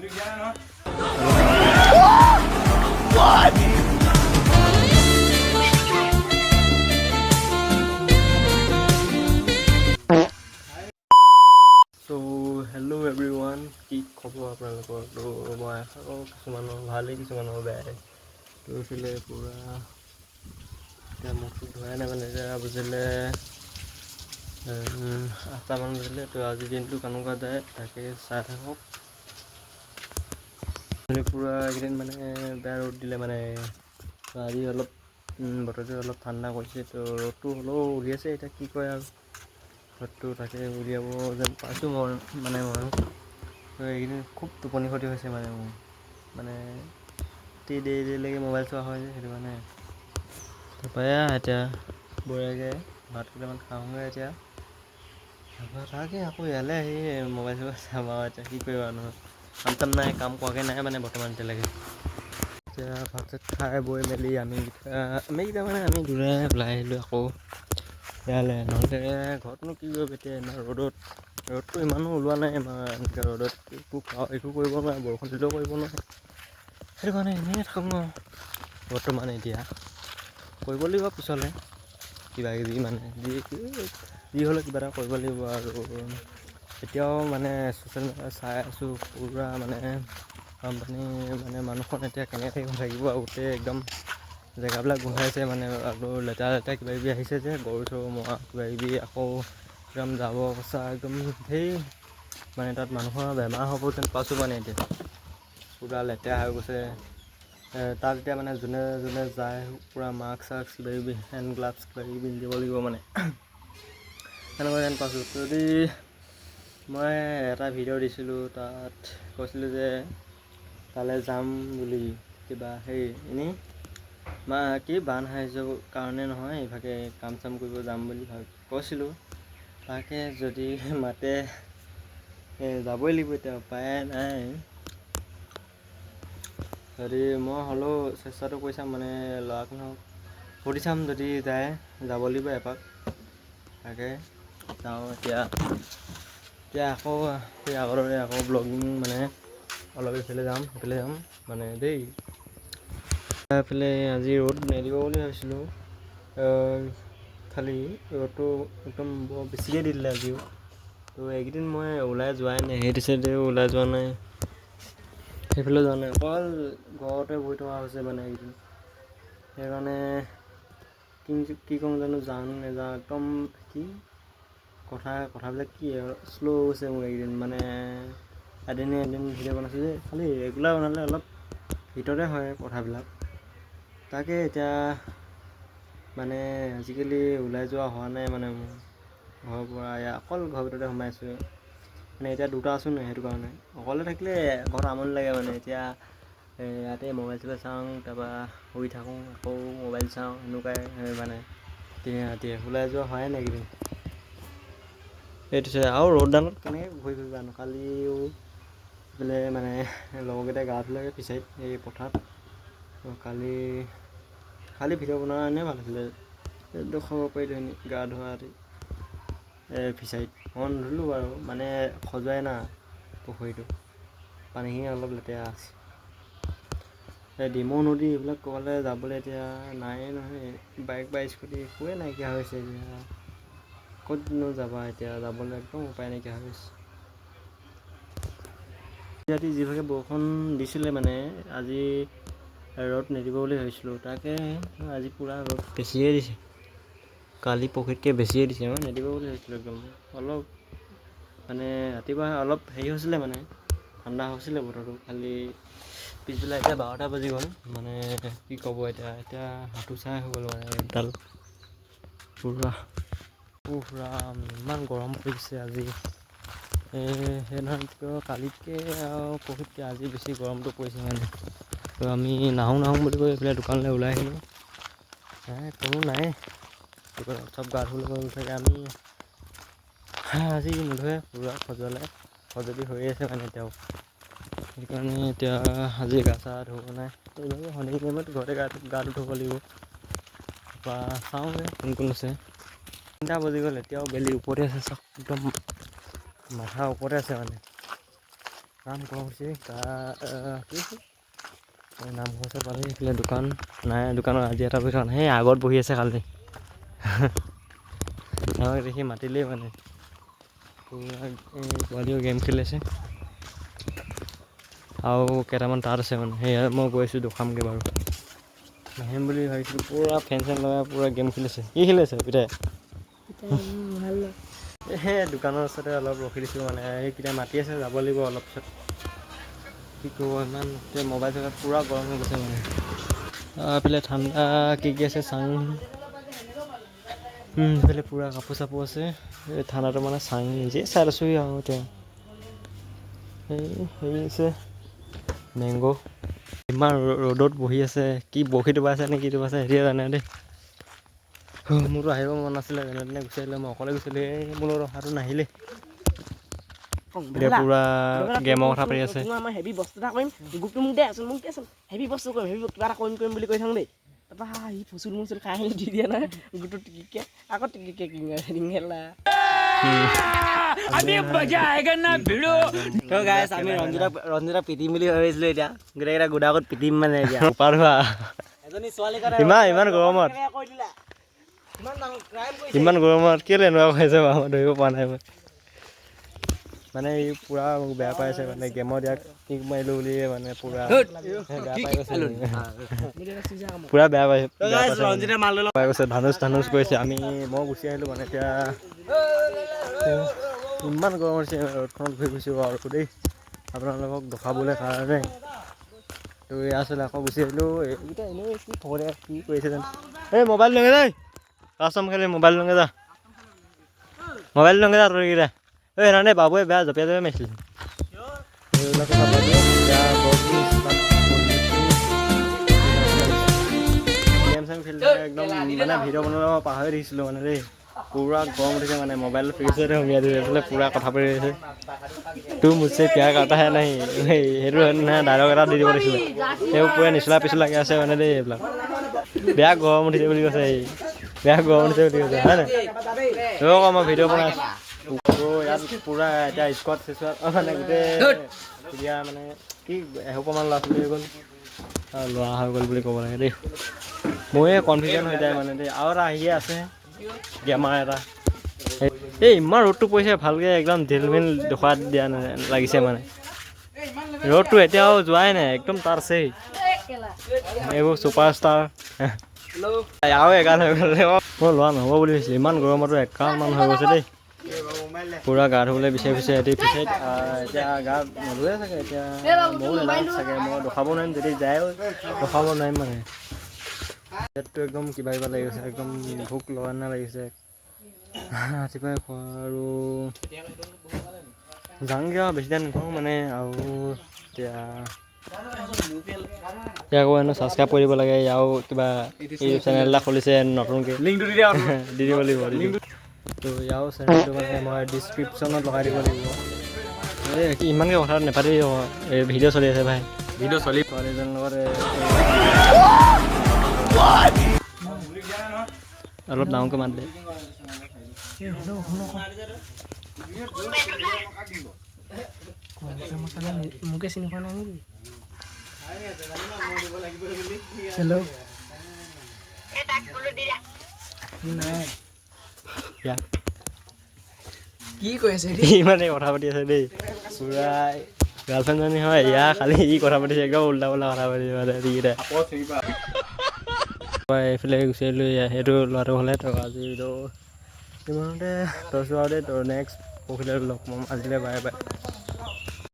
So hello everyone, কি খবৰ আপোনালোকৰ? তো মই আশা কৰোঁ কিছুমানৰ ভালেই কিছুমানৰ বেয়াই। তো এইফালে পূৰা এতিয়া মুখটো ধোৱাই নাই মানে এতিয়া বুজিলে 8টামান বাজিলে। তো আজিৰ দিনটো কেনেকুৱা যায় তাকে চাই থাকক। পূৰা এইকেইদিন মানে বেয়া ৰ'দ দিলে মানে আজি অলপ বতৰটো অলপ ঠাণ্ডা কৰিছে। তো ৰ'দটো হ'লেও উলিয়াইছে, এতিয়া কি কয় আৰু ৰ'দটো তাকে উলিয়াব যেন পাইছোঁ মই তো এইকেইদিন খুব টোপনি ক্ষতি হৈছে মানে মোৰ মানে দেৰিলৈকে মোবাইল চোৱা হয় যে সেইটো কাৰণে। তাৰপৰা এতিয়া বঢ়িয়াকৈ ভাত কেইটামান খাওঁগৈ এতিয়া। তাৰপৰা তাকে আকৌ ইয়ালৈ আহি মোবাইল চোবাইল চাম আৰু এতিয়া কি কৰিবা নহয়, কাম চাম নাই, কাম কৰাকৈ নাই মানে বৰ্তমান এতিয়ালৈকে। এতিয়া ভাত চাত খাই বৈ মেলি আমি দূৰে ওলাই আহিলোঁ আকৌ ইয়ালৈ। নহ'লে ঘৰতনো কি কৰিব এতিয়া ইমান ৰ'দটো ইমানো ওলোৱা নাই আমাৰ এনেকৈ ৰ'দত একো কৰিব নোৱাৰে, বৰষুণ দিলেও কৰিব নোৱাৰে। সেইটো কাৰণে এনেই থাকোঁ আৰু বৰ্তমান এতিয়া কৰিব লাগিব পিছলৈ কিবা কিবি মানে যি হ'লেও কিবা এটা কৰিব লাগিব। আৰু এতিয়াও মানে ছ'চিয়েল মিডিয়া চাই আছোঁ পূৰা মানে বানপানী মানে মানুহখন এতিয়া কেনেকৈ থাকিব আৰু গোটেই একদম জেগাবিলাক গোন্ধাইছে মানে আৰু লেতেৰা কিবা কিবি আহিছে যে গৰু চৰু মৰা কিবা কিবি আকৌ একদম জাবৰ পচা একদম ধেৰ মানে তাত মানুহৰ বেমাৰ হ'ব যেন পাইছোঁ মানে এতিয়া পূৰা লেতেৰা হৈ গৈছে। তাত এতিয়া মানে যোনে যোনে যায় পূৰা মাস্ক চাস্ক কিবা কিবি হেণ্ড গ্লাভছ কিবা কিবি পিন্ধি দিব লাগিব মানে সেনেকুৱা যেন পাইছোঁ। যদি মই এটা ভিডিঅ' দিছিলোঁ তাত কৈছিলোঁ যে তালৈ যাম বুলি কিবা এনেই বান সাহাৰ্য্যৰ কাৰণে নহয়, ইভাগে কাম চাম কৰিব যাম বুলি কৈছিলোঁ। তাকে যদি মাতে যাবই লাগিব, এতিয়া উপায় নাই। যদি মই হ'লেও চেষ্টাটো কৰি চাম মানে ল'ৰাখনক সুধি চাম, যদি যায় যাব লাগিব এপাক। তাকে যাওঁ এতিয়া আকৌ সেই আগৰ দৰে আকৌ ব্লগিং মানে অলপ সেইফালে যাম মানে দেই। এইফালে আজি ৰ'দ নিদিব বুলি ভাবিছিলোঁ, খালি ৰ'দটো একদম বৰ বেছিকৈ দি দিলে আজিও। তো এইকেইদিন মই ওলাই যোৱাই নাই, সেইটো চাইডেও ওলাই যোৱা নাই, সেইফালেও যোৱা নাই, অকল ঘৰতে বহি থকা হৈছে মানে এইকেইদিন। সেইকাৰণে কি ক'ম জানো, যাওঁ নেযাওঁ একদম কথাবিলাক কি আৰু শ্ল' হৈছে মোৰ এইকেইদিন মানে এদিন ভিডিঅ' বনাইছোঁ যে খালি ৰেগুলাৰ বনালে অলপ ভিতৰতে হয় কথাবিলাক। তাকে এতিয়া মানে আজিকালি ওলাই যোৱা হোৱা নাই মানে মোৰ ঘৰৰ পৰা অকল ঘৰৰ ভিতৰতে সোমাই আছোঁ মানে এতিয়া দুটা আছোঁ নাই সেইটো কাৰণে। অকলে থাকিলে ঘৰত আমনি লাগে মানে এতিয়া ইয়াতে মোবাইল চোবাইল চাওঁ, তাৰপৰা শুই থাকোঁ, আকৌ মোবাইল চাওঁ, এনেকুৱাই মানে দিনে ৰাতিয়ে ওলাই যোৱা হোৱাই নাই এইকেইদিন। সেইটো আৰু ৰ'দডালত কেনেকৈ ঘূৰি ফুৰিবানো। কালিও বোলে মানে লগৰকেইটাই গা ধুলেগৈ ফিছাৰীত এই পথাৰত। কালি ভিডিঅ' বনোৱাৰ কাৰণেই ভাল আছিলে, দেখুৱাব পাৰিলোঁ গা ধোৱা ফিছাৰীত। মই নুধুলোঁ বাৰু মানে খজুৱাই না পুখুৰীটো, পানীখিনি অলপ লেতেৰা আছে। ডিমৌ নদী এইবিলাক ক'ৰবালৈ যাবলৈ এতিয়া নায়েই নহয়, বাইক বা স্কুটি একোৱে নাইকিয়া হৈছে এতিয়া। ক'তনো যাবা এতিয়া, যাবলৈ একদম উপায় নাইকিয়া হৈ গৈছে। ৰাতি যিভাগে বৰষুণ দিছিলে মানে আজি ৰ'দ নিদিব বুলি ভাবিছিলোঁ, তাকে আজি পূৰা ৰ'দ বেছিয়ে দিছে। কালি পৰহিতকৈ বেছিয়ে দিছে, মই নিদিব বুলি ভাবিছিলোঁ একদম। অলপ মানে ৰাতিপুৱা অলপ হেৰি হৈছিলে মানে ঠাণ্ডা হৈছিলে বতৰটো, খালি পিছবেলা এতিয়া 12টা বাজি গ'ল মানে কি ক'ব এতিয়া হাতোচাই হৈ গ'ল মানে ৰ'দডাল পূৰা ইমান গৰম পৰিছে আজি। সেইদিনাতকৈ কালিতকৈ আৰু পৰহিতকৈ আজি বেছি গৰমটো পৰিছে মানে। তো আমি নাহোঁ বুলি কৈ এইফালে দোকানলৈ ওলাই আহিলোঁ, কোনো নাই দোকানত, চব গা ধুবলৈ থাকে। আমি আজি নুধুৱে পূৰা খজুৱতি হৈ আছে মানে এতিয়াও, সেইকাৰণে এতিয়া আজি গা চা ধুব নাই। সন্ধিয়া টাইমত ঘৰতে গাটো ধুব লাগিব। তাৰপৰা চাওঁগৈ কোন আছে। 3টা বাজি গ'ল, এতিয়াও বেলি ওপৰতে আছে, চব একদম মাথাৰ ওপৰতে আছে মানে। কাম কৰিছে কি নামঘৰ ওচৰত পালে এইফালে দোকান নাই দোকানত আজি এটা দোকান সেই আগত বহি আছে কালি আমাক দেখি মাতিলেই মানে পোৱালিও গেম খেলি আছে আৰু কেইটামান তাত আছে মানে সেয়া মই গৈ আছোঁ দেখামগৈ বাৰু নাহিম বুলি ভাবিছিলোঁ পূৰা ফেন চেন লগাই পূৰা গেম খেলিছে কি খেলি আছে পিতাই সেই দোকানৰ ওচৰতে অলপ ৰখি দিছোঁ মানে সেইকেইটা মাতি আছে যাব লাগিব অলপ পিছত কি কৰোঁ ইমান মোবাইল চবাইল পূৰা গৰম হৈ গৈছে মানে এইফালে ঠাণ্ডা কি আছে চাং এইফালে পূৰা কাপোৰ চাপোৰ আছে এই ঠাণ্ডাটো মানে চাং নিজেই চাই আছোঁহি আৰু এতিয়া হেৰি আছে মেংগ' ইমান ৰ'দত বহি আছে কি বৰশী টোপাইছে নে কি টোপাইছে হেৰিয়ে জানে দেই মোৰতো আহিব মন নাছিলে যেনে তেনে গুচি আহিলে মই অকলে গুচি আহিলোঁ মোৰ লগত অহাটো নাহিলে এতিয়া পূৰা গেমৰ কথা পাতি আছে মই হেভি বস্তু এটা কৰিম গ্ৰুপটো মোক দেচোন হেভি বস্তু কৰিম হেভি কিবা এটা কৰিম বুলি কৈ থাকোঁ দেই তাৰপৰা সি ফুচুল মুচুল খাই আহিলে দি দিয়া নাই গ্ৰুপটো টিকিকে আকৌ টিকিকে ৰিঙেলা আমি ৰঞ্জিতা পিটিম বুলি ভাবিছিলোঁ এতিয়া গোটেইকেইটা গোদাকত পিটিম মানে এতিয়া উপাৰ হোৱা ইমান গৰমত কেলৈ এনেকুৱা হৈছে বাৰু ধৰিব পৰা নাই মই মানে ই পূৰা মোক বেয়া পাই আছে মানে গেমত ইয়াক কিক মাৰিলোঁ বুলি মানে পূৰা বেয়া পাই গৈছে পূৰা বেয়া পাই গৈছে ধানুচ কৰিছে মই গুচি আহিলোঁ মানে এতিয়া ইমান গৰম হৈছে ৰ'দখনত ঘূৰি গৈছোঁ আৰু দেই আপোনালোকক দেখাবলৈ কাৰণে তো এয়া আছিলে আকৌ গুচি আহিলোঁ এইকেইটা এনেই কি খবৰ কি কৰিছে জানো এই মোবাইল লঙে দেই কাষ্টম খেলি মোবাইল লঙে যা তোৰকেইটা এই সেইদিনাখনে বাবুৱে বেয়া জঁপিয়াই মাৰিছিলে এইবিলাকো চাব গেম চেম খেলি একদম মানে ভিডিঅ' বনাব পাহৰি দেখিছিলোঁ মানে দেই পূৰা গৰম উঠিছে মানে মোবাইল ফ্ৰিজতে সুমিয়াই দি পেলাই পূৰা কথা পাতি আছে তোৰ মুঠছে প্যাৰ কাটাহে নাহি সেইটো ডাইলগ এটা দি দিব লাগিছিলে সেইবোৰ পূৰা নিচলা পিছলাকৈ আছে মানে দেই এইবিলাক বেয়া গৰম উঠিছে বুলি কৈছে বেয়া গৰম উঠিছে বুলি কৈছে হয় নাই ৰ'ব মই ভিডিঅ' বনাই আছোঁ ইয়াত পূৰা এতিয়া স্কোৱাড চেচোৱাড মানে গোটেই এতিয়া মানে কি এসোপামান ল'ৰা ছোৱালী হৈ গ'ল ল'ৰা হৈ গ'ল বুলি ক'ব লাগে দেই ময়ে কনফিডেণ্ট হৈ যায় মানে দেই আৰু এটা আহিয়ে আছে গেমাৰ এটা এই ইমান ৰ'দটো পৰিছে ভালকৈ একদম ঢিলমিল দেখুৱাই দিয়া লাগিছে মানে ৰ'দটো এতিয়াও যোৱাই নাই একদম তাত আছেই এইবোৰ ছুপাৰষ্টাৰ আৰু এগাল হৈ গ'ল মই লোৱা নহ'ব বুলি ভাবিছিলোঁ ইমান গৰমতো একালমান হৈ গৈছে দেই পূৰা গা ধুবলৈ বিচাৰি ফুৰিছে এটি পিছত এতিয়া গা নোধোৱে চাগে এতিয়া ময়ো নাযাওঁ চাগে মই দেখাব নোৱাৰিম যদি যায়ো দেখাব নোৱাৰিম মানে পেটটো একদম কিবা লাগি গৈছে একদম ভোক লগা নিচিনা লাগিছে ৰাতিপুৱাই খোৱা আৰু যাওঁগৈ আৰু বেছি টাইম নথওঁ মানে আৰু এতিয়া আকৌ এনেও ছাবস্ক্ৰাইব কৰিব লাগে ইয়াৰো কিবা ইউটিউব চেনেল এটা খুলিছে নতুনকৈ লিংকটো দি দিব লাগিব তো ইয়াৰো চেনেলটো মানে মই ডিছক্ৰিপশ্যনত লগাই দিব লাগিব এই ইমানকৈ কথা নাপাতি এই ভিডিঅ' চলি আছে ভাই ভিডিঅ' চলি ছোৱালীজনীৰ লগত অলপ ডাঙৰকৈ মাত দে মোকে চিনি পোৱা নাই নেকি হেল্ল' কি কৈ আছে ইমানে কথা পাতি আছে দেই পূৰা গাৰ্লফ্ৰেণ্ডজনী হয় ইয়াৰ খালি ই কথা পাতিছে একদম উল্টা পুল্টা কথা পাতিছে মানে এইকেইটাই এইফালে গুচি আহিলোঁ সেইটো ল'ৰাটো হ'লে তো আজিতো ইমানতে তইছোঁ আৰু দেই তো নেক্সট পৰহিলৈ লগ পাম আজিলৈ বাই বাই